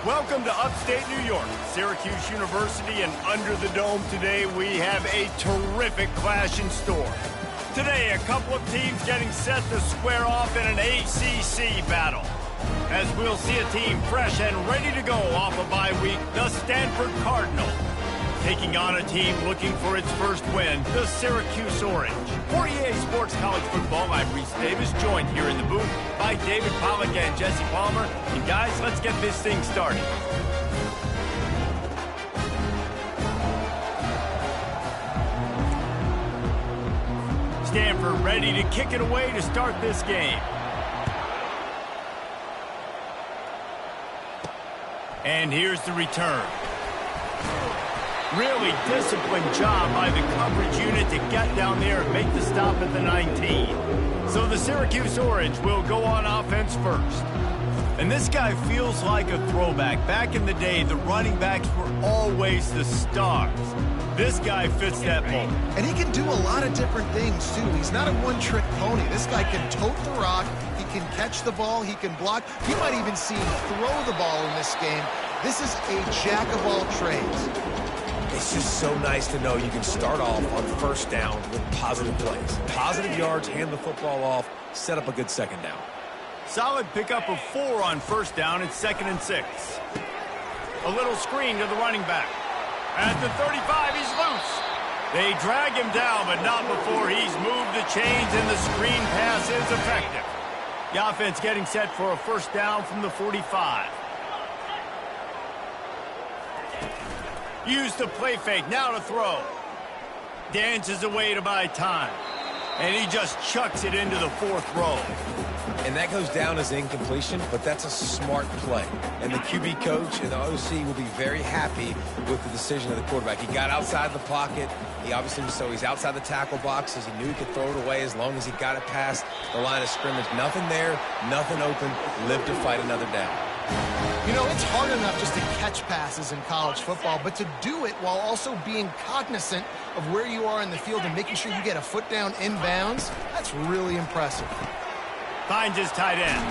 Welcome to upstate New York, Syracuse University, and under the dome today we have a terrific clash in store. Today, a couple of teams getting set to square off in an ACC battle. As we'll see a team fresh and ready to go off a bye week, the Stanford Cardinal, taking on a team looking for its first win, the Syracuse Orange. For EA Sports College Football, I'm Reese Davis, joined here in the booth by David Pollack and Jesse Palmer. And guys, let's get this thing started. Stanford ready to kick it away to start this game. And here's the return. Really disciplined job by the coverage unit to get down there and make the stop at the 19. So the Syracuse Orange will go on offense first. And this guy feels like a throwback. Back in the day, the running backs were always the stars. This guy fits that mold. And he can do a lot of different things, too. He's not a one-trick pony. This guy can tote the rock. He can catch the ball. He can block. You might even see him throw the ball in this game. This is a jack of all trades. It's just so nice to know you can start off on first down with positive plays. Positive yards, hand the football off, set up a good second down. Solid pickup of 4 on first down. It's 2nd and 6. A little screen to the running back. At the 35, he's loose. They drag him down, but not before he's moved the chains, and the screen pass is effective. The offense getting set for a first down from the 45. Use the play fake, now to throw. Dances away to buy time. And he just chucks it into the 4th row. And that goes down as incompletion, but that's a smart play. And the QB coach and the OC will be very happy with the decision of the quarterback. He got outside the pocket. He obviously, so he's outside the tackle boxes. He knew he could throw it away as long as he got it past the line of scrimmage. Nothing there, nothing open. Live to fight another down. You know, it's hard enough just to catch passes in college football, but to do it while also being cognizant of where you are in the field and making sure you get a foot down inbounds, that's really impressive. Finds his tight end.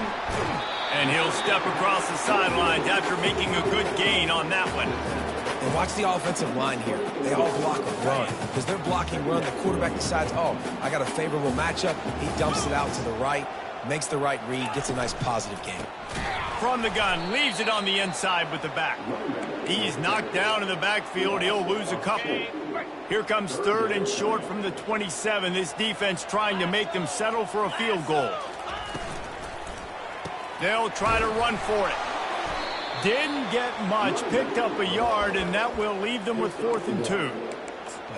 And he'll step across the sidelines after making a good gain on that one. And watch the offensive line here. They all block a run. Because they're blocking run, the quarterback decides, oh, I got a favorable matchup. He dumps it out to the right, makes the right read, gets a nice positive gain. From the gun, leaves it on the inside with the back. He's knocked down in the backfield. He'll lose a couple. Here comes 3rd and short from the 27. This defense trying to make them settle for a field goal. They'll try to run for it. Didn't get much, picked up a yard, and that will leave them with 4th and 2.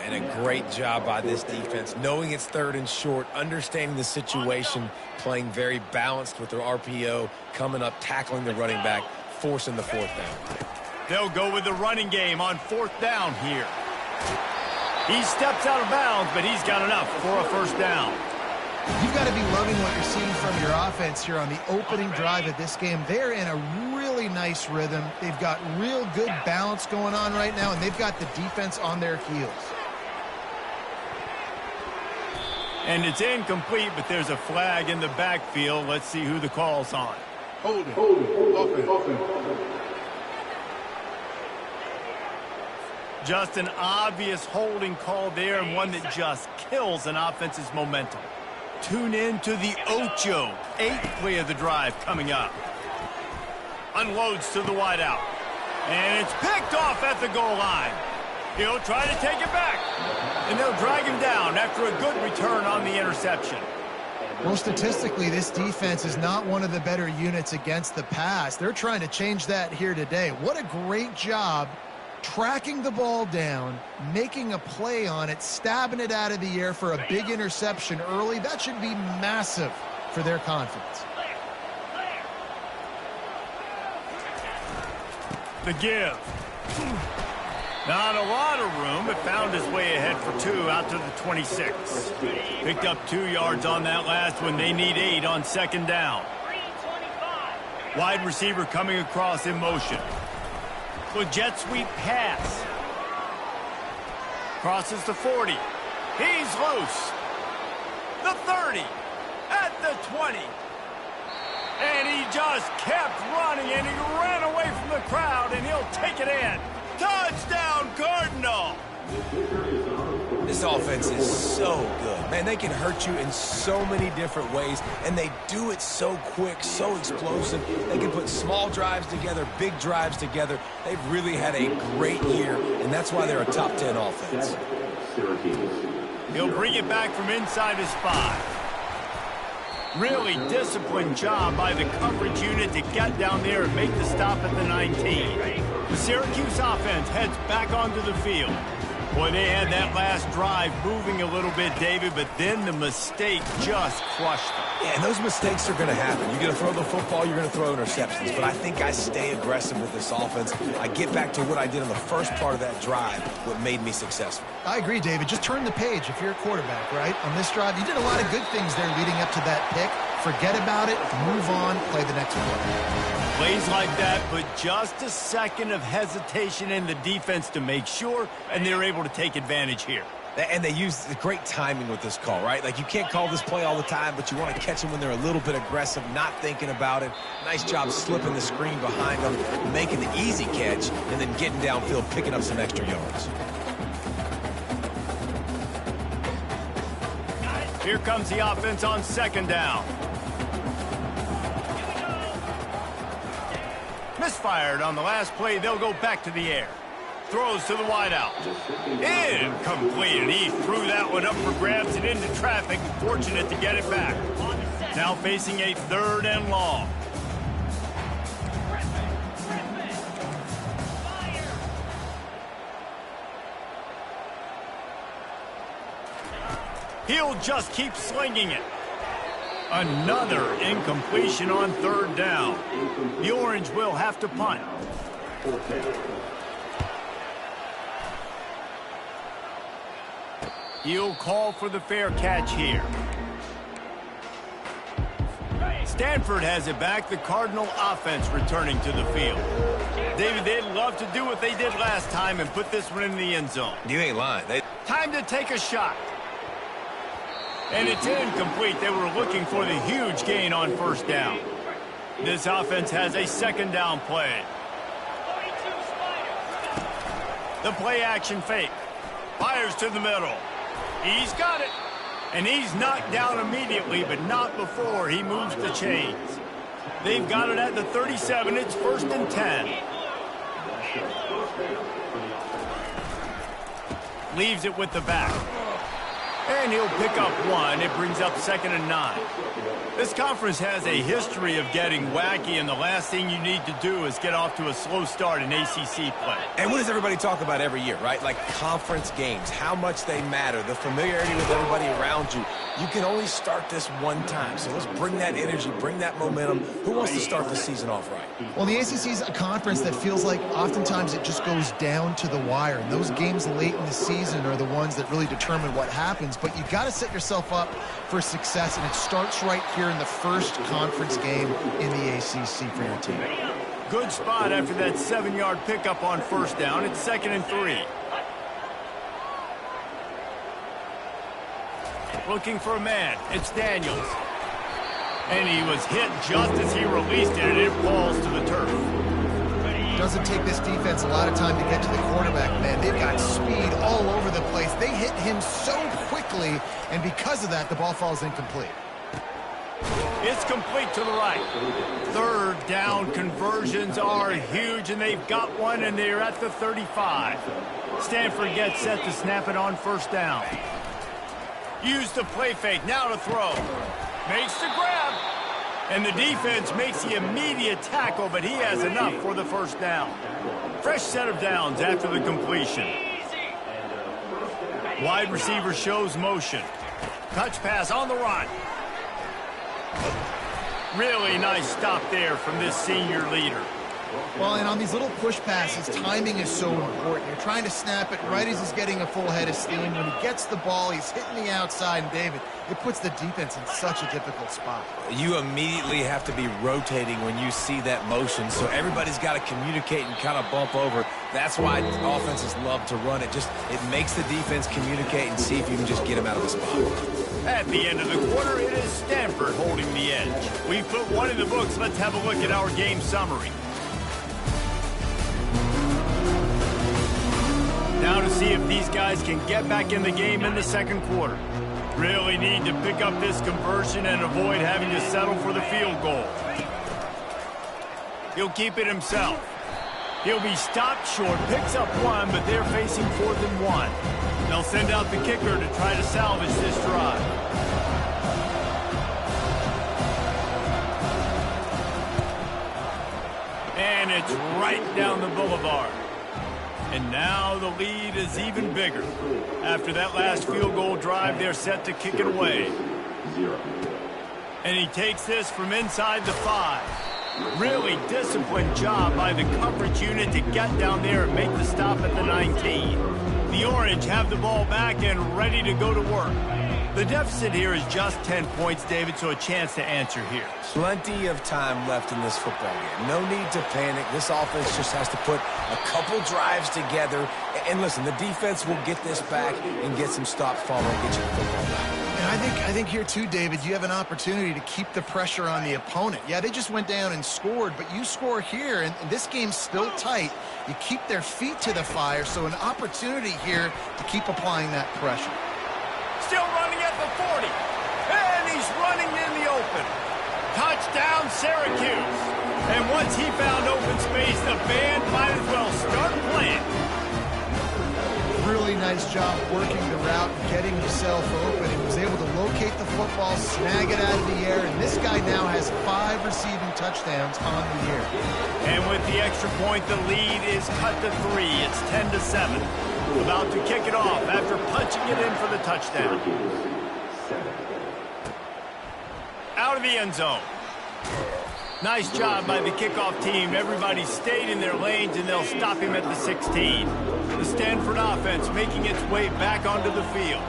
And a great job by this defense, knowing it's 3rd and short, understanding the situation, playing very balanced with their RPO, coming up, tackling the running back, forcing the 4th down. They'll go with the running game on 4th down here. He steps out of bounds, but he's got enough for a first down. You've got to be loving what you're seeing from your offense here on the opening drive of this game. They're in a really nice rhythm. They've got real good balance going on right now, and they've got the defense on their heels. And it's incomplete, but there's a flag in the backfield. Let's see who the call's on. Holding. Offense. Just an obvious holding call there, and one that just kills an offense's momentum. Tune in to the Ocho. 8th play of the drive coming up. Unloads to the wideout. And it's picked off at the goal line. He'll try to take it back. And they'll drag him down after a good return on the interception. Well, statistically, this defense is not one of the better units against the pass. They're trying to change that here today. What a great job tracking the ball down, making a play on it, stabbing it out of the air for a big interception early. That should be massive for their confidence. The give. Not a lot of room, but found his way ahead for 2 out to the 26. Picked up 2 yards on that last one. They need 8 on 2nd down. Wide receiver coming across in motion. With jet sweep pass. Crosses the 40. He's loose. The 30. At the 20. And he just kept running, and he ran away from the crowd, and he'll take it in. Touchdown, Cardinal! This offense is so good. Man, they can hurt you in so many different ways, and they do it so quick, so explosive. They can put small drives together, big drives together. They've really had a great year, and that's why they're a top 10 offense. He'll bring it back from inside his 5. Really disciplined job by the coverage unit to get down there and make the stop at the 19. The Syracuse offense heads back onto the field. Boy, they had that last drive moving a little bit, David, but then the mistake just crushed them. Yeah, and those mistakes are going to happen. You're going to throw the football, you're going to throw interceptions. But I think I stay aggressive with this offense. I get back to what I did in the first part of that drive, what made me successful. I agree, David. Just turn the page if you're a quarterback, right? On this drive, you did a lot of good things there leading up to that pick. Forget about it, move on, play the next play. Plays like that, but just a second of hesitation in the defense to make sure, and they're able to take advantage here. And they use the great timing with this call, right? Like, you can't call this play all the time, but you want to catch them when they're a little bit aggressive, not thinking about it. Nice job slipping the screen behind them, making the easy catch, and then getting downfield, picking up some extra yards. Here comes the offense on second down. Misfired on the last play. They'll go back to the air. Throws to the wideout. Incomplete. And he threw that one up for grabs and into traffic. Fortunate to get it back. Now facing a 3rd and long. He'll just keep slinging it. Another incompletion on 3rd down. The Orange will have to punt. He'll call for the fair catch here. Stanford has it back. The Cardinal offense returning to the field. David, they'd love to do what they did last time and put this one in the end zone. You ain't lying. Time to take a shot. And it's incomplete. They were looking for the huge gain on 1st down. This offense has a 2nd down play. The play action fake. Fires to the middle. He's got it. And he's knocked down immediately, but not before he moves the chains. They've got it at the 37. It's 1st and 10. Leaves it with the back. And he'll pick up 1. It brings up 2nd and 9. This conference has a history of getting wacky, and the last thing you need to do is get off to a slow start in ACC play. And what does everybody talk about every year, right? Like conference games, how much they matter, the familiarity with everybody around you. You can only start this one time, so let's bring that energy, bring that momentum. Who wants to start the season off right? Well, the ACC is a conference that feels like oftentimes it just goes down to the wire. And those games late in the season are the ones that really determine what happens. But you got to set yourself up for success, and it starts right here in the first conference game in the ACC for your team. Good spot after that 7-yard pickup on 1st down. It's 2nd and 3. Looking for a man. It's Daniels. And he was hit just as he released it, and it falls to the turf. Doesn't take this defense a lot of time to get to the quarterback, man. They've got speed all over the place. They hit him so quickly, and because of that, the ball falls incomplete. It's complete to the right. 3rd down conversions are huge, and they've got one, and they're at the 35. Stanford gets set to snap it on 1st down. Use the play fake, now to throw. Makes the grab. And the defense makes the immediate tackle, but he has enough for the 1st down. Fresh set of downs after the completion. Wide receiver shows motion. Touch pass on the run. Really nice stop there from this senior leader. Well, and on these little push passes, timing is so important. You're trying to snap it right as he's getting a full head of steam. When he gets the ball, he's hitting the outside, and David, it puts the defense in such a difficult spot. You immediately have to be rotating when you see that motion, so everybody's got to communicate and kind of bump over. That's why offenses love to run it. It makes the defense communicate and see if you can just get him out of the spot. At the end of the quarter, it is Stanford holding the edge. We put one in the books. Let's have a look at our game summary. Now to see if these guys can get back in the game in the second quarter. Really need to pick up this conversion and avoid having to settle for the field goal. He'll keep it himself. He'll be stopped short, picks up one, but they're facing 4th and 1. They'll send out the kicker to try to salvage this drive. And it's right down the boulevard. And now the lead is even bigger. After that last field goal drive, they're set to kick it away. And he takes this from inside the 5. Really disciplined job by the coverage unit to get down there and make the stop at the 19. The Orange have the ball back and ready to go to work. The deficit here is just 10 points, David, so a chance to answer here. Plenty of time left in this football game. No need to panic. This offense just has to put a couple drives together. And listen, the defense will get this back and get some stops following, get you the football back. And I think here too, David, you have an opportunity to keep the pressure on the opponent. Yeah, they just went down and scored, but you score here, and this game's still tight. You keep their feet to the fire, so an opportunity here to keep applying that pressure. Still running at the 40. And he's running in the open. Touchdown, Syracuse. And once he found open space, the band might as well start playing. Really nice job working the route and getting himself open. He was able to locate the football, snag it out of the air, and this guy now has 5 receiving touchdowns on the year. And with the extra point, the lead is cut to 3. It's 10-7. About to kick it off after punching it in for the touchdown. Out of the end zone. Nice job by the kickoff team. Everybody stayed in their lanes, and they'll stop him at the 16. The Stanford offense making its way back onto the field.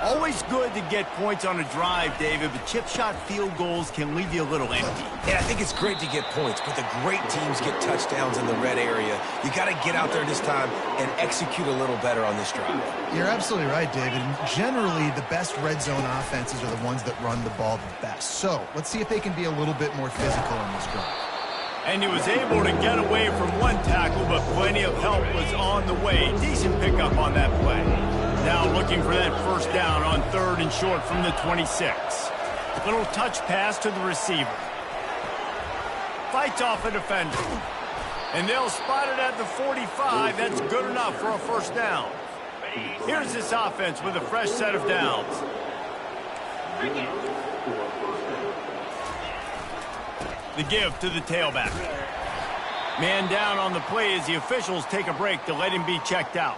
Always good to get points on a drive, David, but chip shot field goals can leave you a little empty. Yeah, I think it's great to get points, but the great teams get touchdowns in the red area. You got to get out there this time and execute a little better on this drive. You're absolutely right, David. Generally, the best red zone offenses are the ones that run the ball the best. So let's see if they can be a little bit more physical in this drive. And he was able to get away from one tackle, but plenty of help was on the way. Decent pickup on that play. Now looking for that first down on 3rd and short from the 26. Little touch pass to the receiver. Fights off a defender. And they'll spot it at the 45. That's good enough for a first down. Here's this offense with a fresh set of downs. The give to the tailback. Man down on the play as the officials take a break to let him be checked out.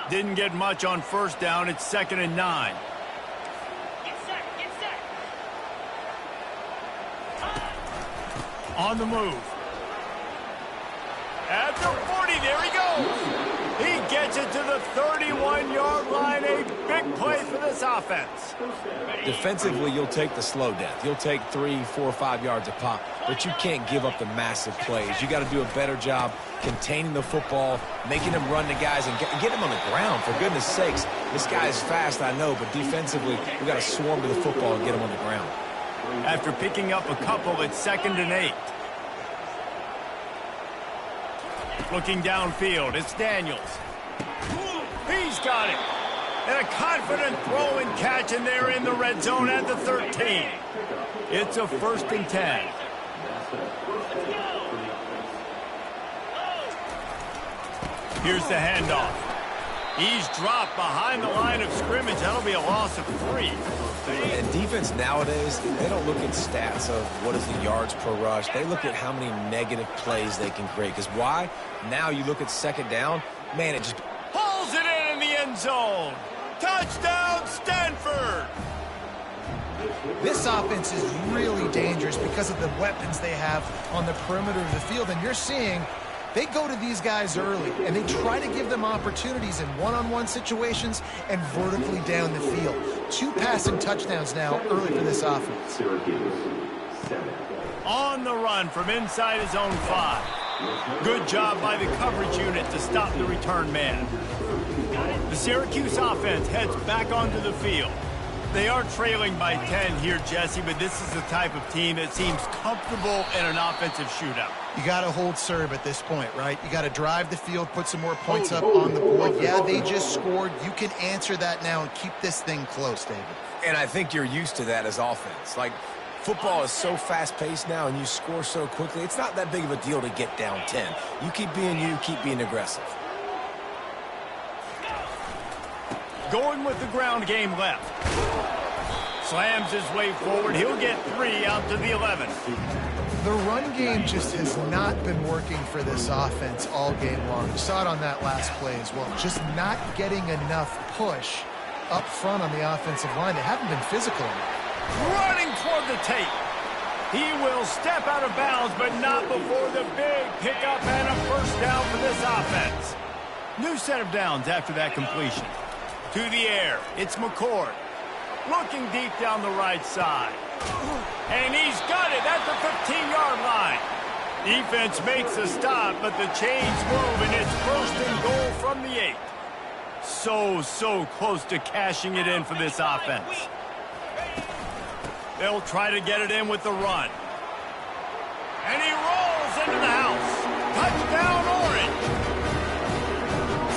Didn't get much on first down. It's 2nd and 9. On the move. At the 40, there he goes. He gets it to the 31-yard line. A big play for this offense. Defensively, you'll take the slow death. You'll take 3, 4, 5 yards a pop, but you can't give up the massive plays. You got to do a better job containing the football, making them run the guys, and get him on the ground. For goodness sakes, this guy is fast, I know, but defensively, we got to swarm to the football and get him on the ground. After picking up a couple, it's 2nd and 8. Looking downfield, it's Daniels. He's got it. And a confident throw and catch, and they're in the red zone at the 13. It's a 1st and 10. Here's the handoff. He's dropped behind the line of scrimmage. That'll be a loss of 3. And defense nowadays, they don't look at stats of what is the yards per rush. They look at how many negative plays they can create. Because why? Now you look at 2nd down, man, it just pulls it in the end zone. Touchdown, Stanford! This offense is really dangerous because of the weapons they have on the perimeter of the field. And you're seeing they go to these guys early, and they try to give them opportunities in one-on-one situations and vertically down the field. 2 passing touchdowns now early for this offense. On the run from inside his own 5. Good job by the coverage unit to stop the return man. The Syracuse offense heads back onto the field. They are trailing by 10 here, Jesse, but this is the type of team that seems comfortable in an offensive shootout. You got to hold serve at this point, right? You got to drive the field, put some more points up on the board. Yeah, they just scored. You can answer that now and keep this thing close, David. And I think you're used to that as offense. Like, football is so fast-paced now, and you score so quickly. It's not that big of a deal to get down 10. You keep being aggressive. Going with the ground game left. Slams his way forward. He'll get 3 out to the 11. The run game just has not been working for this offense all game long. You saw it on that last play as well. Just not getting enough push up front on the offensive line. They haven't been physical enough. Running toward the tape. He will step out of bounds, but not before the big pickup and a first down for this offense. New set of downs after that completion. To the air, it's McCord. Looking deep down the right side. And he's got it at the 15-yard line. Defense makes a stop, but the chains move, and it's 1st and goal from the 8. So close to cashing it in for this offense. They'll try to get it in with the run. And he rolls into the house. Touchdown, Orange.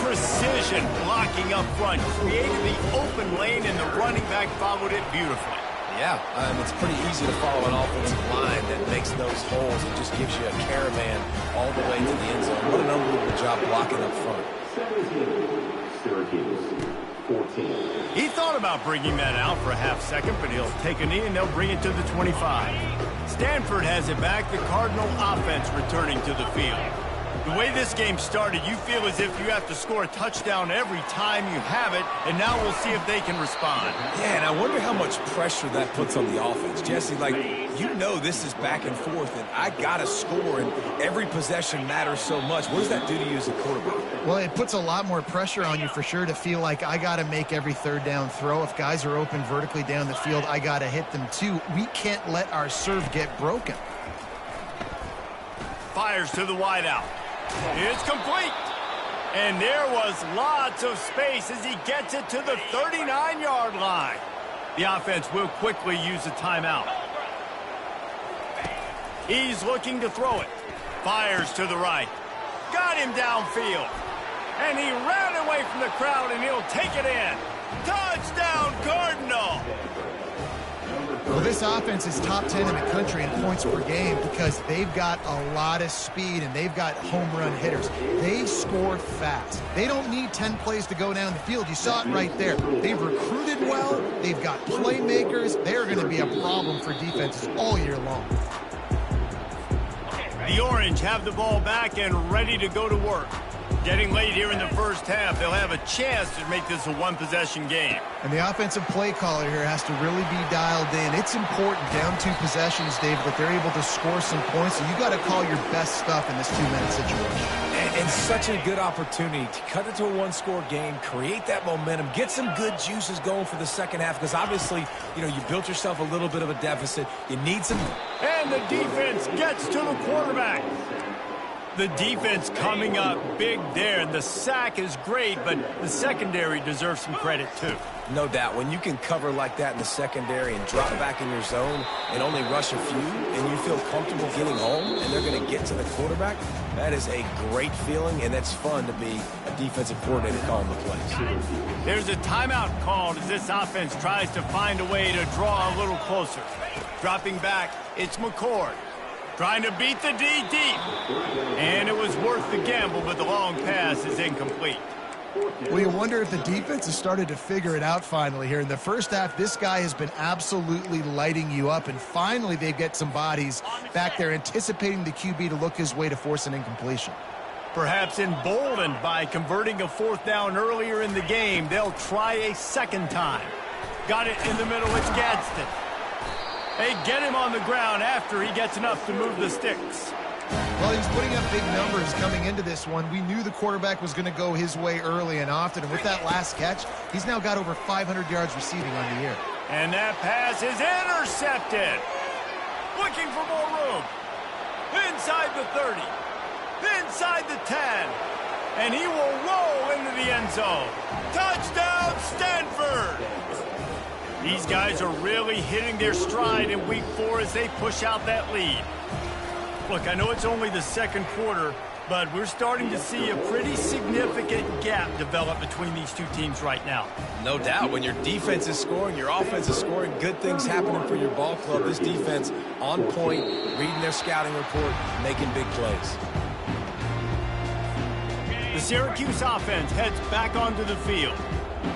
Precision blocking up front, created the open lane, and the running back followed it beautifully. Yeah, it's pretty easy to follow an offensive line that makes those holes and just gives you a caravan all the way to the end zone. What an unbelievable job blocking up front. 14. He thought about bringing that out for a half second, but he'll take a knee and they'll bring it to the 25. Stanford has it back, the Cardinal offense returning to the field. The way this game started, you feel as if you have to score a touchdown every time you have it, and now we'll see if they can respond. Yeah, and I wonder how much pressure that puts on the offense. Jesse, like, you know this is back and forth, and I got to score, and every possession matters so much. What does that do to you as a quarterback? Well, it puts a lot more pressure on you for sure to feel like I got to make every 3rd down throw. If guys are open vertically down the field, I got to hit them too. We can't let our serve get broken. Fires to the wideout. It's complete. And there was lots of space as he gets it to the 39-yard line. The offense will quickly use a timeout. He's looking to throw it. Fires to the right. Got him downfield. And he ran away from the crowd, and he'll take it in. Touchdown, Cardinal! Well, this offense is top 10 in the country in points per game because they've got a lot of speed and they've got home run hitters. They score fast. They don't need 10 plays to go down the field. You saw it right there. They've recruited well. They've got playmakers. They're going to be a problem for defenses all year long. The Orange have the ball back and ready to go to work. Getting late here in the first half, they'll have a chance to make this a one-possession game. And the offensive play caller here has to really be dialed in. It's important down 2 possessions, David, that they're able to score some points. So you got to call your best stuff in this 2-minute situation. And such a good opportunity to cut it to a 1-score game, create that momentum, get some good juices going for the second half, because obviously, you know, you built yourself a little bit of a deficit. You need some... And the defense gets to the quarterback. The defense coming up big there, and the sack is great, but the secondary deserves some credit too. No doubt. When you can cover like that in the secondary and drop back in your zone and only rush a few, and you feel comfortable getting home, and they're going to get to the quarterback, that is a great feeling, and that's fun to be a defensive coordinator calling the plays. There's a timeout called as this offense tries to find a way to draw a little closer. Dropping back, it's McCord. Trying to beat the D deep. And it was worth the gamble, but the long pass is incomplete. Well, you wonder if the defense has started to figure it out finally here. In the first half, this guy has been absolutely lighting you up, and finally they get some bodies back there anticipating the QB to look his way to force an incompletion. Perhaps emboldened by converting a 4th down earlier in the game, they'll try a second time. Got it in the middle, it's Gadsden. They get him on the ground after he gets enough to move the sticks. Well, he's putting up big numbers coming into this one. We knew the quarterback was going to go his way early and often. And with that last catch, he's now got over 500 yards receiving on the year. And that pass is intercepted. Looking for more room. Inside the 30. Inside the 10. And he will roll into the end zone. Touchdown, Stanford! These guys are really hitting their stride in week 4 as they push out that lead. Look, I know it's only the second quarter, but we're starting to see a pretty significant gap develop between these two teams right now. No doubt. When your defense is scoring, your offense is scoring, good things happening for your ball club. This defense on point, reading their scouting report, making big plays. The Syracuse offense heads back onto the field.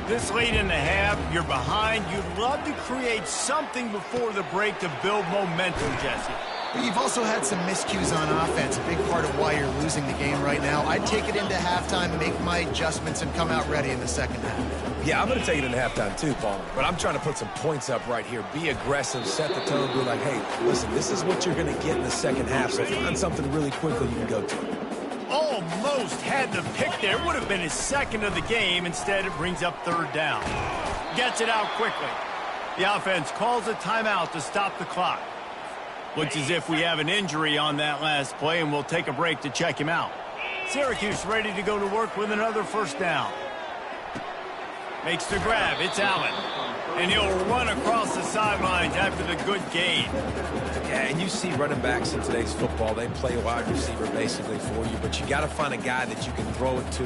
This late in the half, you're behind. You'd love to create something before the break to build momentum, Jesse. But you've also had some miscues on offense, a big part of why you're losing the game right now. I'd take it into halftime, make my adjustments, and come out ready in the second half. Yeah, I'm going to take it into halftime too, Paul. But I'm trying to put some points up right here. Be aggressive, set the tone, be like, hey, listen, this is what you're going to get in the second half, so find something really quickly you can go to. Almost had the pick there. Would have been his second of the game. Instead, it brings up third down. Gets it out quickly. The offense calls a timeout to stop the clock. Looks as if we have an injury on that last play, and we'll take a break to check him out. Syracuse ready to go to work with another first down. Makes the grab. It's Allen. And he'll run across the sidelines after the good gain. Yeah, and you see running backs in today's football, they play wide receiver basically for you, but you got to find a guy that you can throw it to,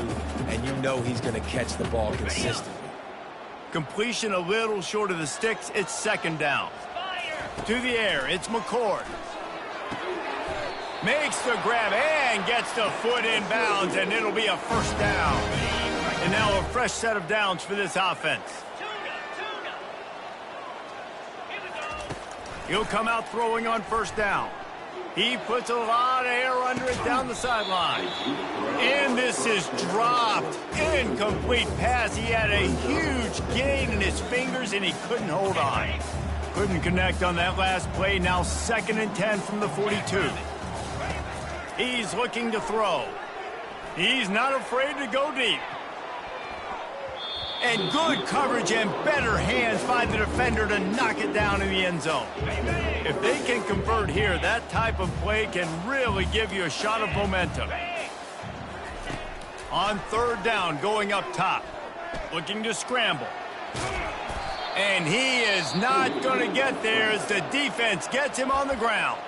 and you know he's going to catch the ball consistently. Completion a little short of the sticks. It's second down. To the air, it's McCord. Makes the grab and gets the foot in bounds, and it'll be a first down. And now a fresh set of downs for this offense. He'll come out throwing on first down. He puts a lot of air under it down the sideline. And this is dropped. Incomplete pass. He had a huge gain in his fingers, and he couldn't hold on. Couldn't connect on that last play. Now 2nd and 10 from the 42. He's looking to throw. He's not afraid to go deep. And good coverage and better hands by the defender to knock it down in the end zone. If they can convert here, that type of play can really give you a shot of momentum. On third down, going up top. Looking to scramble. And he is not going to get there as the defense gets him on the ground.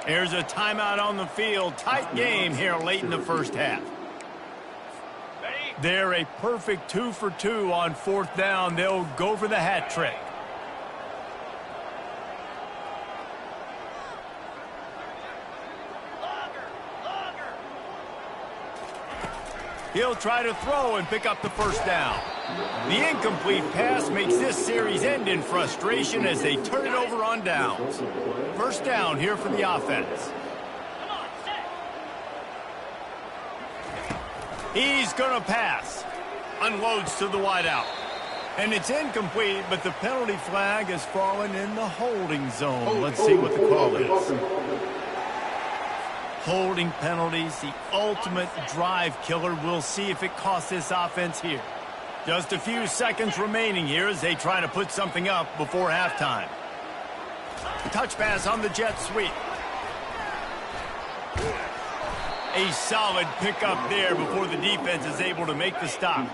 There's a timeout on the field. Tight game here late in the first half. They're a perfect 2 for 2 on fourth down. They'll go for the hat trick. He'll try to throw and pick up the first down. The incomplete pass makes this series end in frustration as they turn it over on downs. First down here for the offense. He's going to pass. Unloads to the wideout. And it's incomplete, but the penalty flag has fallen in the holding zone. Let's see what the call is. Holding penalties, the ultimate drive killer. We'll see if it costs this offense here. Just a few seconds remaining here as they try to put something up before halftime. Touch pass on the jet sweep. A solid pickup there before the defense is able to make the stop.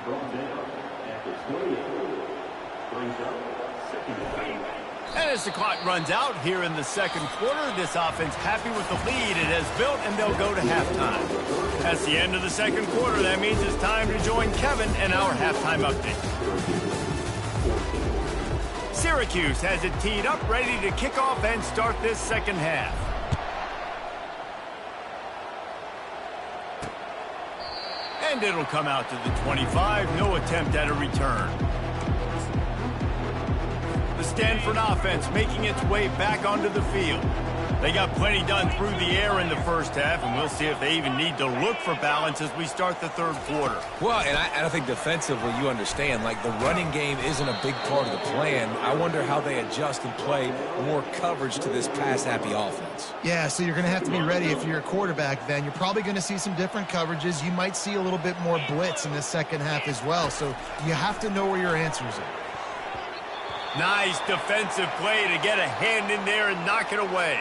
And as the clock runs out here in the second quarter, this offense happy with the lead it has built, and they'll go to halftime. That's the end of the second quarter. That means it's time to join Kevin and our halftime update. Syracuse has it teed up, ready to kick off and start this second half. And it'll come out to the 25. No attempt at a return. The Stanford offense making its way back onto the field. They got plenty done through the air in the first half, and we'll see if they even need to look for balance as we start the third quarter. Well, and I think defensively, you understand, like the running game isn't a big part of the plan. I wonder how they adjust and play more coverage to this pass-happy offense. Yeah, so you're going to have to be ready if you're a quarterback then. You're probably going to see some different coverages. You might see a little bit more blitz in the second half as well, so you have to know where your answers are. Nice defensive play to get a hand in there and knock it away.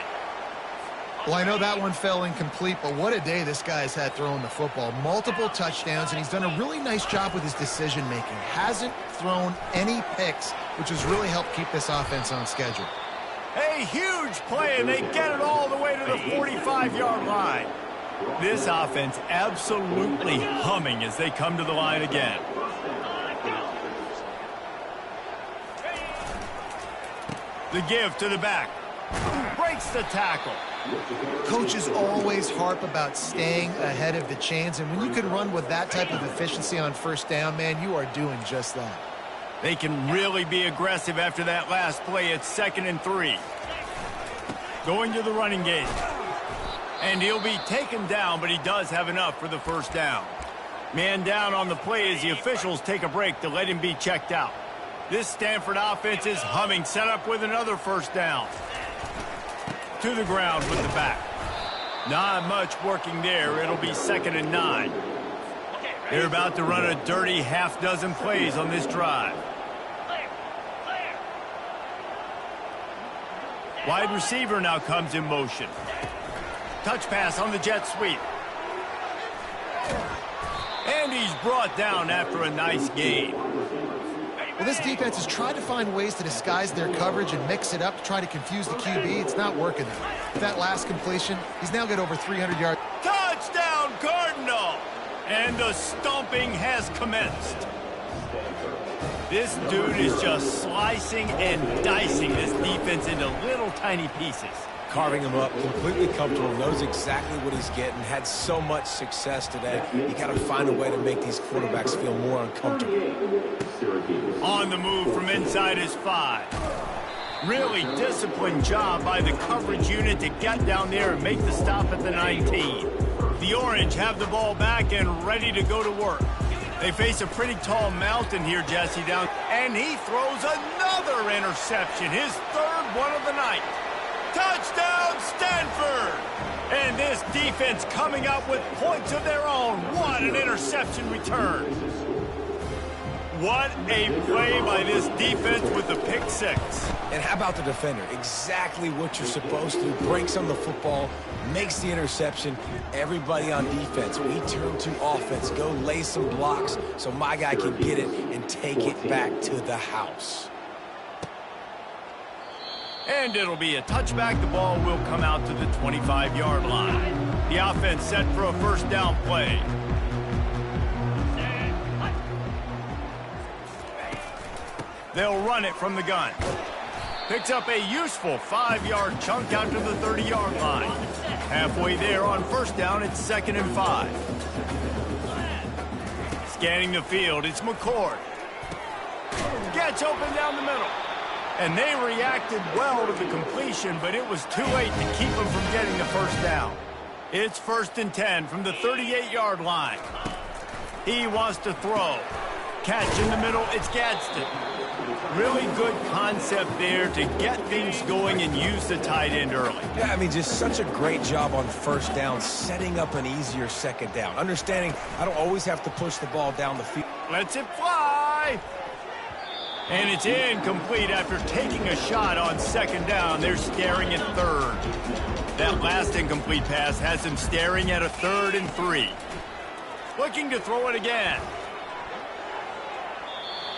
Well, I know that one fell incomplete, but what a day this guy's had throwing the football. Multiple touchdowns, and he's done a really nice job with his decision-making. Hasn't thrown any picks, which has really helped keep this offense on schedule. A huge play, and they get it all the way to the 45-yard line. This offense absolutely humming as they come to the line again. The give to the back. Breaks the tackle. Coaches always harp about staying ahead of the chains, and when you can run with that type of efficiency on first down, man, you are doing just that. They can really be aggressive after that last play. It's 2nd and 3. Going to the running game. And he'll be taken down, but he does have enough for the first down. Man down on the play as the officials take a break to let him be checked out. This Stanford offense is humming, set up with another first down. To the ground with the back. Not much working there. It'll be 2nd and 9. They're about to run a dirty half-dozen plays on this drive. Wide receiver now comes in motion. Touch pass on the jet sweep. And he's brought down after a nice gain. Well, this defense has tried to find ways to disguise their coverage and mix it up to try to confuse the QB. It's not working. That last completion, he's now got over 300 yards. Touchdown, Cardinal! And the stomping has commenced. This dude is just slicing and dicing this defense into little tiny pieces. Carving him up, completely comfortable, knows exactly what he's getting, had so much success today. You got to find a way to make these quarterbacks feel more uncomfortable. On the move from inside his 5. Really disciplined job by the coverage unit to get down there and make the stop at the 19. The Orange have the ball back and ready to go to work. They face a pretty tall mountain here, Jesse, down, and he throws another interception, his 3rd one of the night. Touchdown, Stanford! And this defense coming up with points of their own. What an interception return. What a play by this defense with the pick 6. And how about the defender? Exactly what you're supposed to do. Breaks on the football, makes the interception. Everybody on defense, we turn to offense. Go lay some blocks so my guy can get it and take it back to the house. And it'll be a touchback. The ball will come out to the 25-yard line. The offense set for a first down play. They'll run it from the gun. Picks up a useful 5-yard chunk out to the 30-yard line. Halfway there on first down, it's 2nd and 5. Scanning the field, it's McCord. Gets open down the middle. And they reacted well to the completion, but it was too late to keep them from getting the first down. It's 1st and 10 from the 38-yard line. He wants to throw. Catch in the middle, it's Gadsden. Really good concept there to get things going and use the tight end early. Yeah, I mean, just such a great job on first down, setting up an easier second down. Understanding I don't always have to push the ball down the field. Lets it fly. And it's incomplete after taking a shot on 2nd down. They're staring at 3rd. That last incomplete pass has them staring at a 3rd and 3. Looking to throw it again.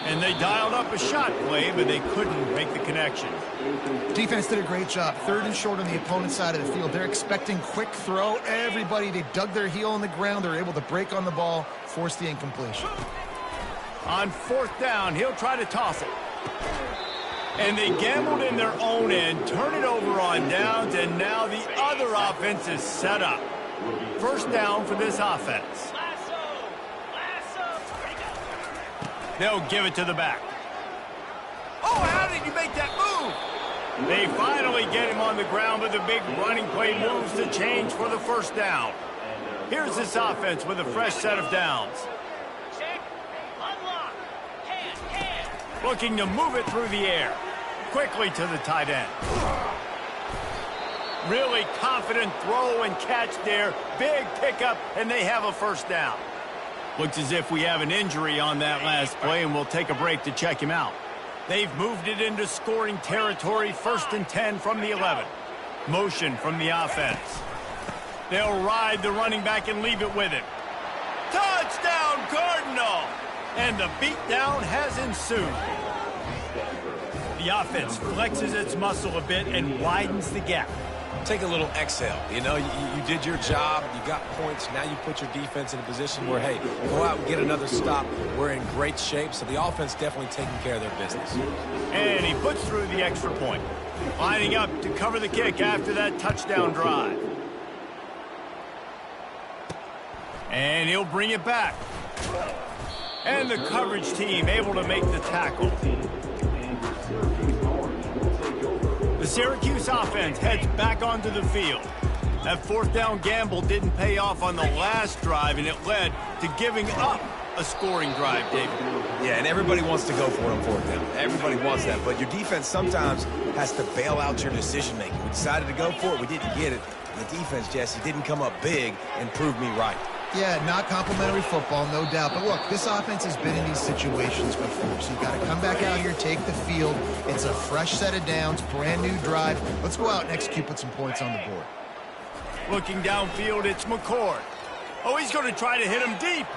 And they dialed up a shot play, but they couldn't make the connection. Defense did a great job. 3rd and short on the opponent's side of the field. They're expecting quick throw. Everybody, they dug their heel on the ground. They're able to break on the ball, force the incompletion. On 4th down, he'll try to toss it. And they gambled in their own end, turn it over on downs, and now the other offense is set up. First down for this offense. They'll give it to the back. Oh, how did you make that move? They finally get him on the ground, but the big running play moves the change for the first down. Here's this offense with a fresh set of downs. Looking to move it through the air. Quickly to the tight end. Really confident throw and catch there. Big pickup, and they have a first down. Looks as if we have an injury on that last play, and we'll take a break to check him out. They've moved it into scoring territory, 1st and 10 from the 11. Motion from the offense. They'll ride the running back and leave it with him. Touchdown, Cardinal! And the beatdown has ensued. The offense flexes its muscle a bit and widens the gap. Take a little exhale. You know, you did your job. You got points. Now you put your defense in a position where, hey, go out and get another stop. We're in great shape, so the offense definitely taking care of their business. And he puts through the extra point. Lining up to cover the kick after that touchdown drive. And he'll bring it back. And the coverage team able to make the tackle. The Syracuse offense heads back onto the field. That 4th down gamble didn't pay off on the last drive, and it led to giving up a scoring drive, David. Yeah, and everybody wants to go for it on 4th down. Everybody wants that, but your defense sometimes has to bail out your decision-making. We decided to go for it. We didn't get it. The defense, Jesse, didn't come up big and prove me right. Yeah, not complimentary football, no doubt. But look, this offense has been in these situations before. So you've got to come back out here, take the field. It's a fresh set of downs, brand new drive. Let's go out and execute, put some points on the board. Looking downfield, it's McCord. Oh, he's going to try to hit him deep.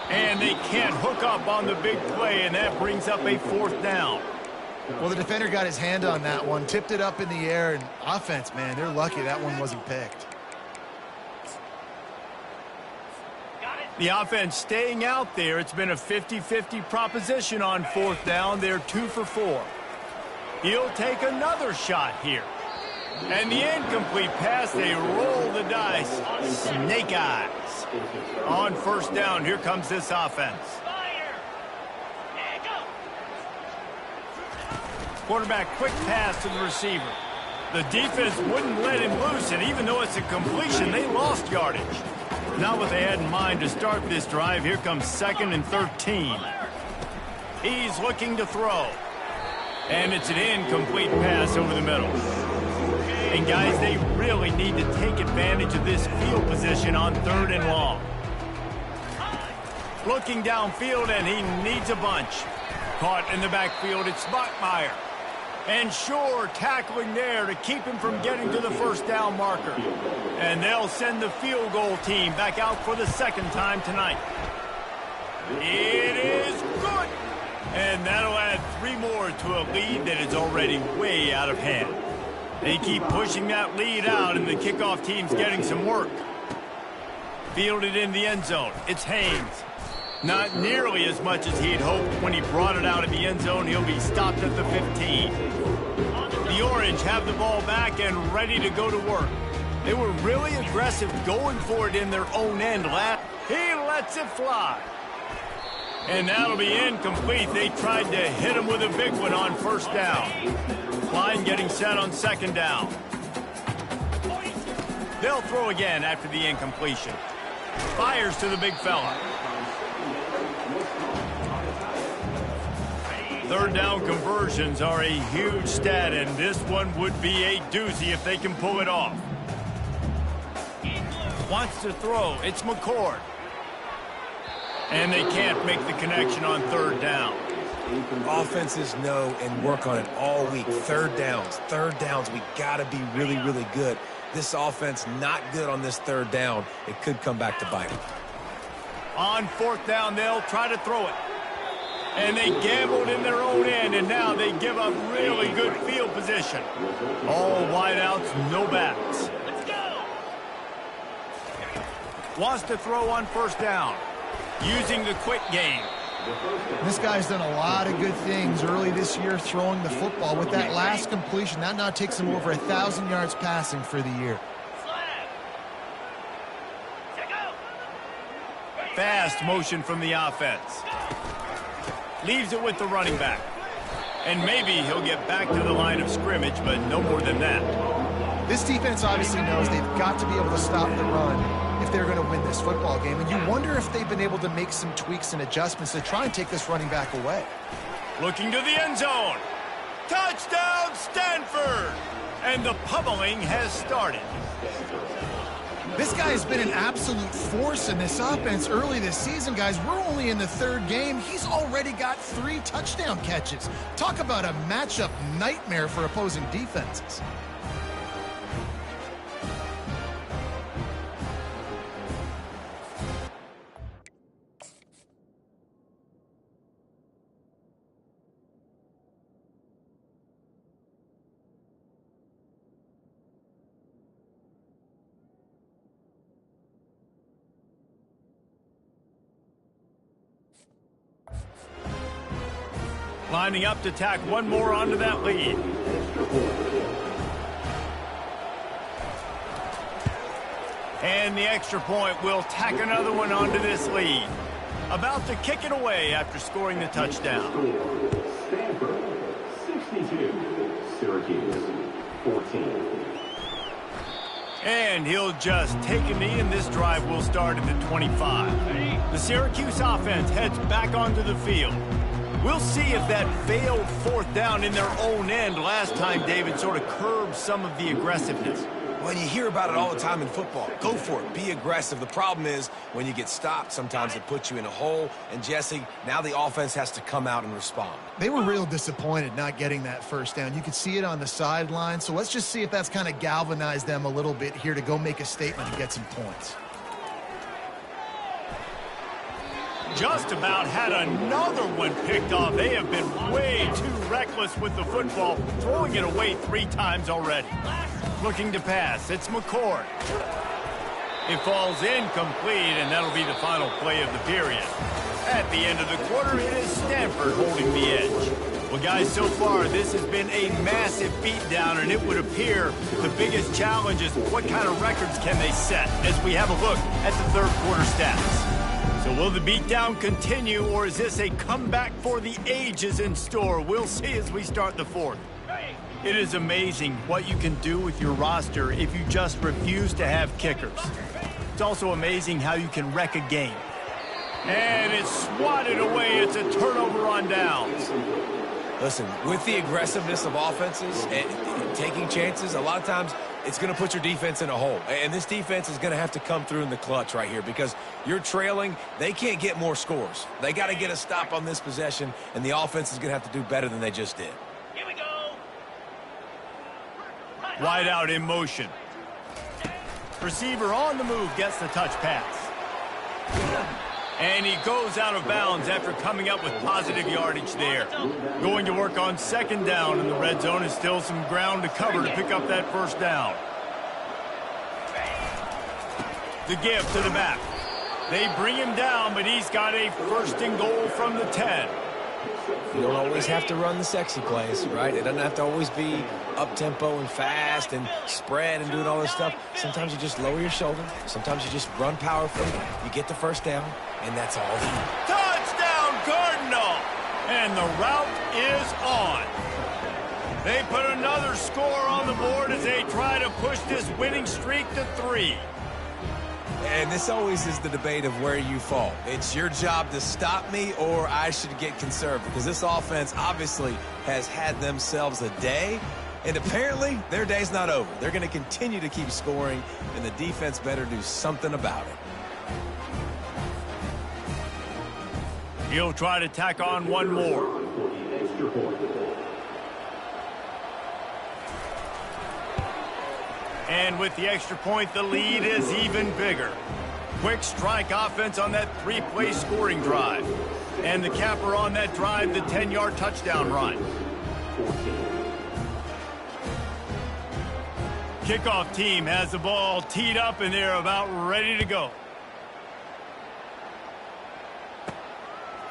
And they can't hook up on the big play, and that brings up a 4th down. Well, the defender got his hand on that one, tipped it up in the air, and offense, man, they're lucky that one wasn't picked. The offense staying out there. It's been a 50-50 proposition on 4th down. They're 2 for 4. He'll take another shot here. And the incomplete pass, they roll the dice. Snake eyes. On 1st down, here comes this offense. Quarterback quick pass to the receiver. The defense wouldn't let him loose, and even though it's a completion, they lost yardage. Not what they had in mind to start this drive. Here comes 2nd and 13. He's looking to throw. And it's an incomplete pass over the middle. And guys, they really need to take advantage of this field position on 3rd and long. Looking downfield, and he needs a bunch. Caught in the backfield, it's Bachmeier. And Shore tackling there to keep him from getting to the 1st down marker. And they'll send the field goal team back out for the 2nd time tonight. It is good. And that'll add 3 more to a lead that is already way out of hand. They keep pushing that lead out, and the kickoff team's getting some work. Fielded in the end zone. It's Haynes. Not nearly as much as he'd hoped. When he brought it out of the end zone, he'll be stopped at the 15. The Orange have the ball back and ready to go to work. They were really aggressive going for it in their own end. He lets it fly. And that'll be incomplete. They tried to hit him with a big one on 1st down. Line getting set on 2nd down. They'll throw again after the incompletion. Fires to the big fella. 3rd down conversions are a huge stat, and this one would be a doozy if they can pull it off. Wants to throw. It's McCord. And they can't make the connection on 3rd down. Offenses know and work on it all week. 3rd downs. We got to be really, really good. This offense not good on this 3rd down. It could come back to bite them. On 4th down, they'll try to throw it. And they gambled in their own end, and now they give up really good field position. All wideouts, no backs. Let's go. Wants to throw on 1st down, using the quick game. This guy's done a lot of good things early this year throwing the football. With that last completion, that now takes him over 1,000 yards passing for the year. Fast motion from the offense. Leaves it with the running back. And maybe he'll get back to the line of scrimmage, but no more than that. This defense obviously knows they've got to be able to stop the run if they're going to win this football game. And you wonder if they've been able to make some tweaks and adjustments to try and take this running back away. Looking to the end zone. Touchdown, Stanford! And the pummeling has started. This guy has been an absolute force in this offense early this season, guys. We're only in the third game. He's already got 3 touchdown catches. Talk about a matchup nightmare for opposing defenses. Lining up to tack one more onto that lead. And the extra point will tack another one onto this lead. About to kick it away after scoring the touchdown. Stanford, 62. Syracuse, 14. And he'll just take a knee, and this drive will start at the 25. The Syracuse offense heads back onto the field. We'll see if that failed 4th down in their own end last time, David, sort of curbed some of the aggressiveness. Well, you hear about it all the time in football. Go for it. Be aggressive. The problem is when you get stopped, sometimes it puts you in a hole. And, Jesse, now the offense has to come out and respond. They were real disappointed not getting that first down. You could see it on the sideline. So let's just see if that's kind of galvanized them a little bit here to go make a statement and get some points. Just about had another one picked off. They have been way too reckless with the football, throwing it away 3 times already. Looking to pass, it's McCord. It falls incomplete, and that'll be the final play of the period. At the end of the quarter, it is Stanford holding the edge. Well, guys, so far, this has been a massive beatdown, and it would appear the biggest challenge is what kind of records can they set as we have a look at the third quarter stats. So will the beatdown continue, or is this a comeback for the ages in store? We'll see as we start the 4th. It is amazing what you can do with your roster if you just refuse to have kickers. It's also amazing how you can wreck a game. And it's swatted away. It's a turnover on downs. Listen, with the aggressiveness of offenses and taking chances, a lot of times it's going to put your defense in a hole. And this defense is going to have to come through in the clutch right here because you're trailing. They can't get more scores. They got to get a stop on this possession, and the offense is going to have to do better than they just did. Here we go. Wide out in motion. Receiver on the move gets the touch pass. And he goes out of bounds after coming up with positive yardage there. Going to work on 2nd down, and the red zone is still some ground to cover to pick up that 1st down. The give to the back. They bring him down, but he's got a 1st and goal from the 10. You don't always have to run the sexy plays, right? It doesn't have to always be up-tempo and fast and spread and doing all this stuff. Sometimes you just lower your shoulder. Sometimes you just run powerfully. You get the 1st down, and that's all. Touchdown, Cardinal! And the route is on. They put another score on the board as they try to push this winning streak to 3. And this always is the debate of where you fall. It's your job to stop me, or I should get conservative, because this offense obviously has had themselves a day, and apparently their day's not over. They're going to continue to keep scoring, and the defense better do something about it. He'll try to tack on one more. And with the extra point, the lead is even bigger. Quick strike offense on that 3-play scoring drive. And the capper on that drive, the 10-yard touchdown run. Kickoff team has the ball teed up, and they're about ready to go.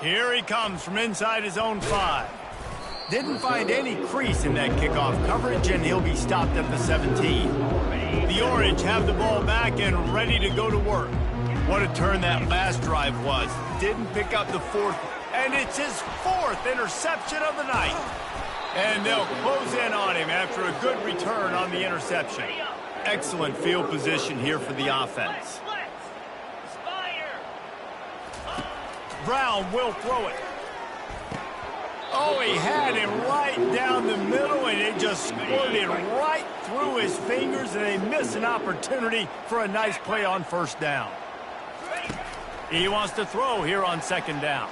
Here he comes from inside his own 5. Didn't find any crease in that kickoff coverage, and he'll be stopped at the 17. The Orange have the ball back and ready to go to work. What a turn that last drive was. Didn't pick up the 4th, and it's his 4th interception of the night. And they'll close in on him after a good return on the interception. Excellent field position here for the offense. Brown will throw it. Oh, he had him right down the middle, and it just squirted right through his fingers, and they miss an opportunity for a nice play on first down. He wants to throw here on second down.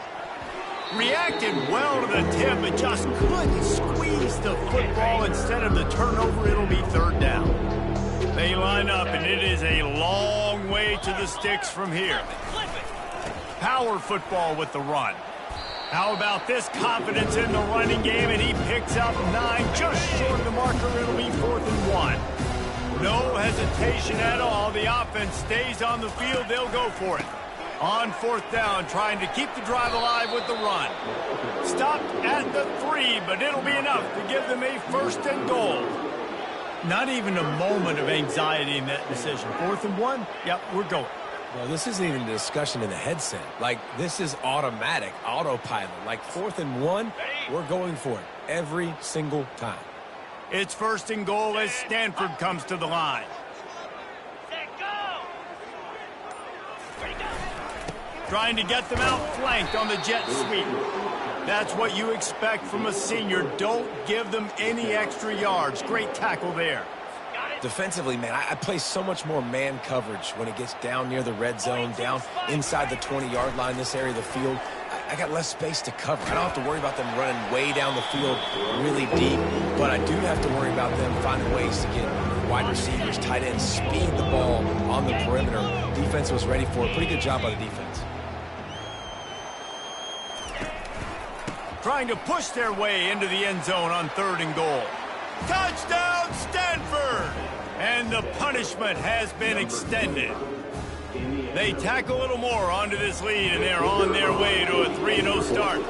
Reacted well to the tip, but just couldn't squeeze the football. Instead of the turnover, it'll be third down. They line up, and it is a long way to the sticks from here. Power football with the run. How about this confidence in the running game, and he picks up 9, just short of the marker. It'll be 4th and 1. No hesitation at all. The offense stays on the field. They'll go for it. On 4th down, trying to keep the drive alive with the run. Stopped at the 3, but it'll be enough to give them a 1st and goal. Not even a moment of anxiety in that decision. 4th and 1? Yep, we're going. Well, this isn't even a discussion in the headset. Like, this is automatic, autopilot. Like, 4th and 1, we're going for it every single time. It's 1st and goal as Stanford comes to the line. Trying to get them outflanked on the jet sweep. That's what you expect from a senior. Don't give them any extra yards. Great tackle there. Defensively, man, I play so much more man coverage when it gets down near the red zone, down inside the 20-yard line, this area of the field. I got less space to cover. I don't have to worry about them running way down the field really deep, but I do have to worry about them finding ways to get wide receivers, tight ends, speed the ball on the perimeter. Defense was ready for it. Pretty good job by the defense. Trying to push their way into the end zone on 3rd and goal. Touchdown, Stanford! And the punishment has been extended. They tack a little more onto this lead, and they're on their way to a 3-0 start.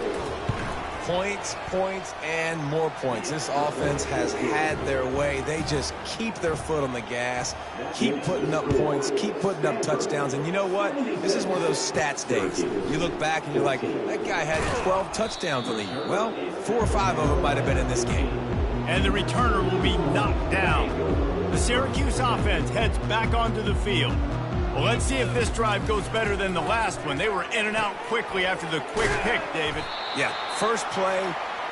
Points, points, and more points. This offense has had their way. They just keep their foot on the gas, keep putting up points, keep putting up touchdowns. And you know what? This is one of those stats days. You look back and you're like, that guy had 12 touchdowns on the year. Well, 4 or 5 of them might have been in this game. And the returner will be knocked down. The Syracuse offense heads back onto the field. Well, let's see if this drive goes better than the last one. They were in and out quickly after the quick pick, David. Yeah, first play,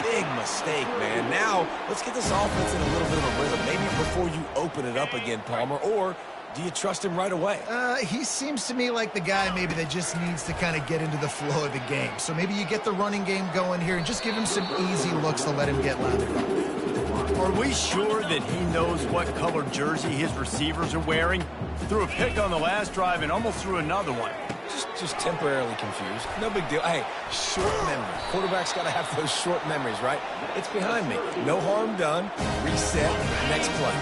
big mistake, man. Now, let's get this offense in a little bit of a rhythm. Maybe before you open it up again, Palmer, or do you trust him right away? He seems to me like the guy maybe that just needs to kind of get into the flow of the game. So maybe you get the running game going here and just give him some easy looks to let him get lathered up. Are we sure that he knows what color jersey his receivers are wearing? Threw a pick on the last drive and almost threw another one. Just temporarily confused. No big deal. Hey, short memory. Quarterback's got to have those short memories, right? It's behind me. No harm done. Reset. Next play.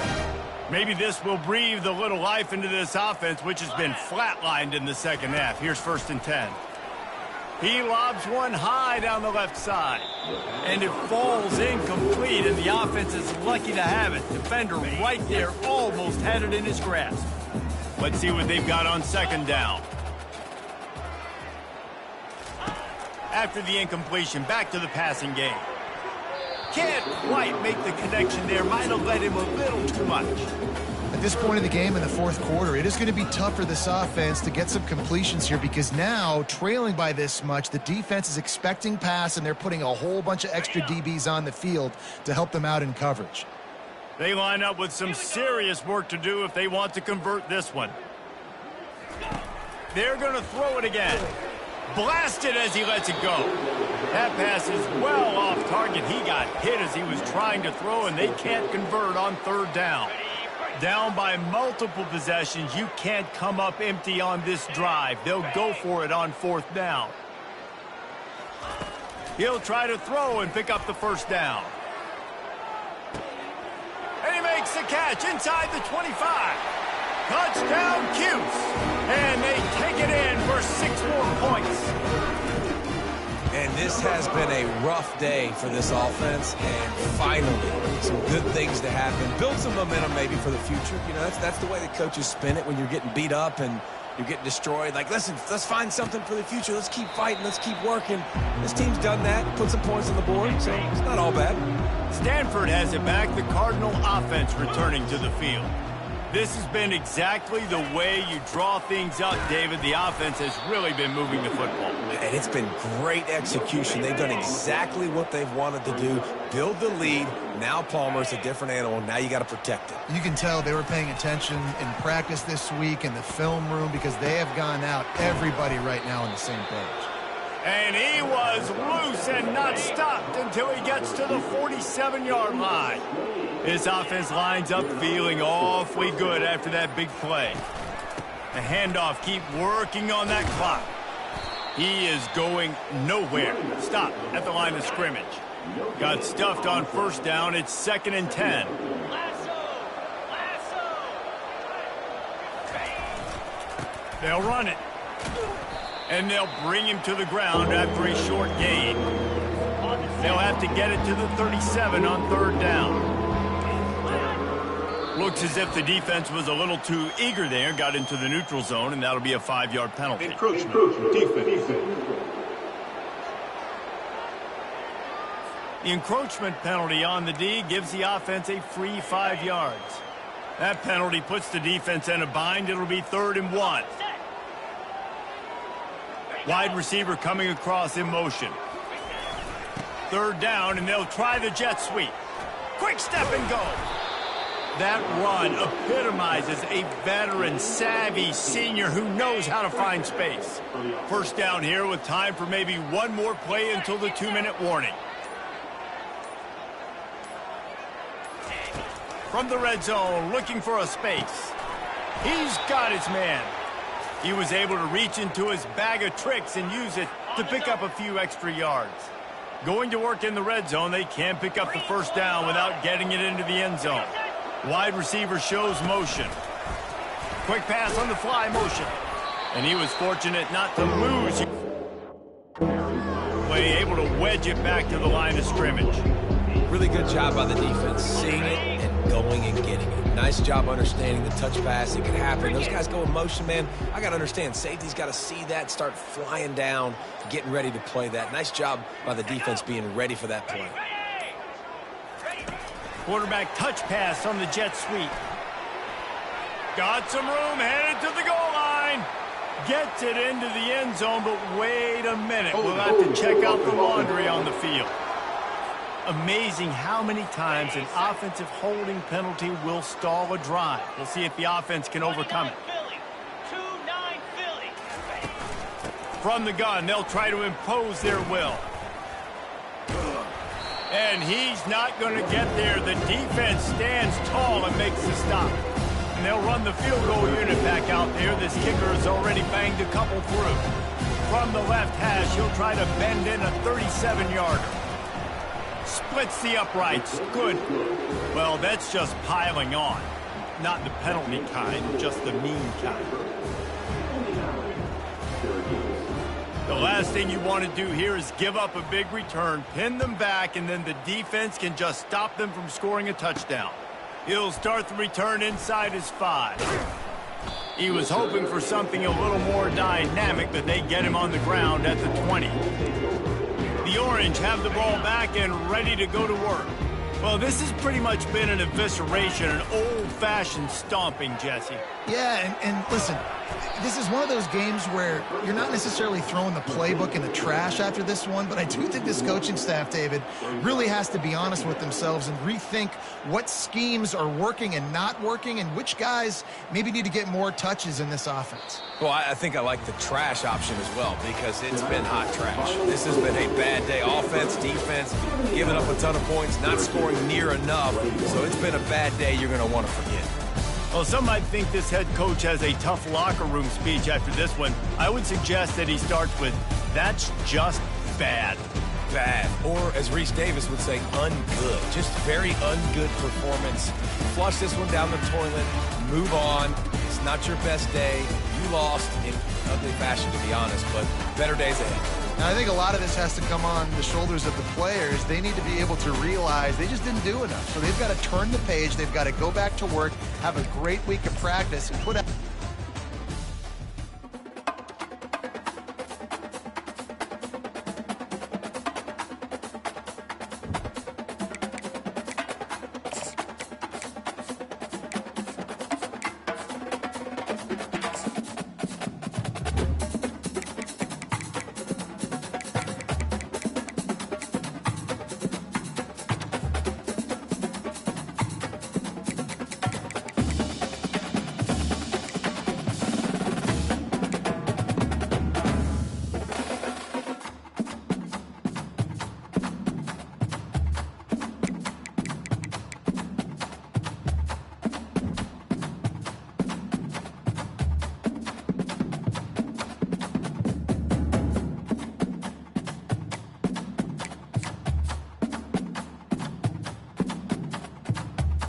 Maybe this will breathe a little life into this offense, which has been flatlined in the second half. Here's 1st and 10. He lobs one high down the left side. And it falls incomplete, and the offense is lucky to have it. Defender right there almost had it in his grasp. Let's see what they've got on 2nd down. After the incompletion, back to the passing game. Can't quite make the connection there. Might have led him a little too much. At this point in the game in the 4th quarter, it is going to be tough for this offense to get some completions here because now, trailing by this much, the defense is expecting pass, and they're putting a whole bunch of extra DBs on the field to help them out in coverage. They line up with some serious work to do if they want to convert this one. They're going to throw it again. Blasted as he lets it go. That pass is well off target. He got hit as he was trying to throw, and they can't convert on 3rd down. Down by multiple possessions, you can't come up empty on this drive. They'll go for it on 4th down. He'll try to throw and pick up the 1st down. And he makes the catch inside the 25. Touchdown, Cuse. And they take it in for 6 more points. And this has been a rough day for this offense, and finally, some good things to happen. Build some momentum maybe for the future. You know, that's the way the coaches spin it when you're getting beat up, and you're getting destroyed. Like, listen, let's find something for the future. Let's keep fighting. Let's keep working. This team's done that, put some points on the board, so it's not all bad. Stanford has it back. The Cardinal offense returning to the field. This has been exactly the way you draw things up, David. The offense has really been moving the football. And it's been great execution. They've done exactly what they've wanted to do. Build the lead. Now Palmer's a different animal. Now you got to protect it. You can tell they were paying attention in practice this week in the film room because they have gone out, everybody right now on the same page. And he was loose and not stopped until he gets to the 47-yard line. His offense lines up feeling awfully good after that big play. The handoff, keep working on that clock. He is going nowhere. Stop at the line of scrimmage. Got stuffed on first down. It's 2nd and 10. They'll run it. And they'll bring him to the ground after a short gain. They'll have to get it to the 37 on 3rd down. Looks as if the defense was a little too eager there, got into the neutral zone, and that'll be a 5-yard penalty. Encroachment. Defense. The encroachment penalty on the D gives the offense a free 5 yards. That penalty puts the defense in a bind. It'll be 3rd and 1. Wide receiver coming across in motion. 3rd down, and they'll try the jet sweep. Quick step and go. That run epitomizes a veteran, savvy senior who knows how to find space. 1st down here with time for maybe one more play until the 2-minute warning. From the red zone, looking for a space. He's got his man. He was able to reach into his bag of tricks and use it to pick up a few extra yards. Going to work in the red zone, they can't pick up the 1st down without getting it into the end zone. Wide receiver shows motion. Quick pass on the fly motion. And he was fortunate not to lose. Play able to wedge it back to the line of scrimmage. Really good job by the defense, seeing it and going and getting it. Nice job understanding the touch pass. It can happen. Those guys go in motion, man. I got to understand, safety's got to see that, start flying down, getting ready to play that. Nice job by the defense being ready for that play. Quarterback touch pass on the jet sweep. Got some room, headed to the goal line. Gets it into the end zone, but wait a minute. We'll have to check out the laundry on the field. Amazing how many times an offensive holding penalty will stall a drive. We'll see if the offense can overcome it. From the gun, they'll try to impose their will. And he's not going to get there. The defense stands tall and makes the stop. And they'll run the field goal unit back out there. This kicker has already banged a couple through. From the left hash, he'll try to bend in a 37-yarder. Splits the uprights. Good. Well, that's just piling on. Not the penalty kind, just the mean kind. The last thing you want to do here is give up a big return, pin them back, and then the defense can just stop them from scoring a touchdown. He'll start the return inside his 5. He was hoping for something a little more dynamic, but they get him on the ground at the 20. The Orange have the ball back and ready to go to work. Well, this has pretty much been an evisceration, an old-fashioned stomping, Jesse. Yeah, and listen, this is one of those games where you're not necessarily throwing the playbook in the trash after this one, but I do think this coaching staff, David, really has to be honest with themselves and rethink what schemes are working and not working and which guys maybe need to get more touches in this offense. Well, I think I like the trash option as well because it's been hot trash. This has been a bad day. Offense, defense, giving up a ton of points, not scoring near enough. So it's been a bad day you're going to want to forget. Well, some might think this head coach has a tough locker room speech after this one. I would suggest that he starts with, "That's just bad." Bad. Or, as Reese Davis would say, ungood. Just very ungood performance. Flush this one down the toilet. Move on. It's not your best day. You lost in ugly fashion, to be honest, but better days ahead. Now, I think a lot of this has to come on the shoulders of the players. They need to be able to realize they just didn't do enough. So they've got to turn the page. They've got to go back to work, have a great week of practice, and put out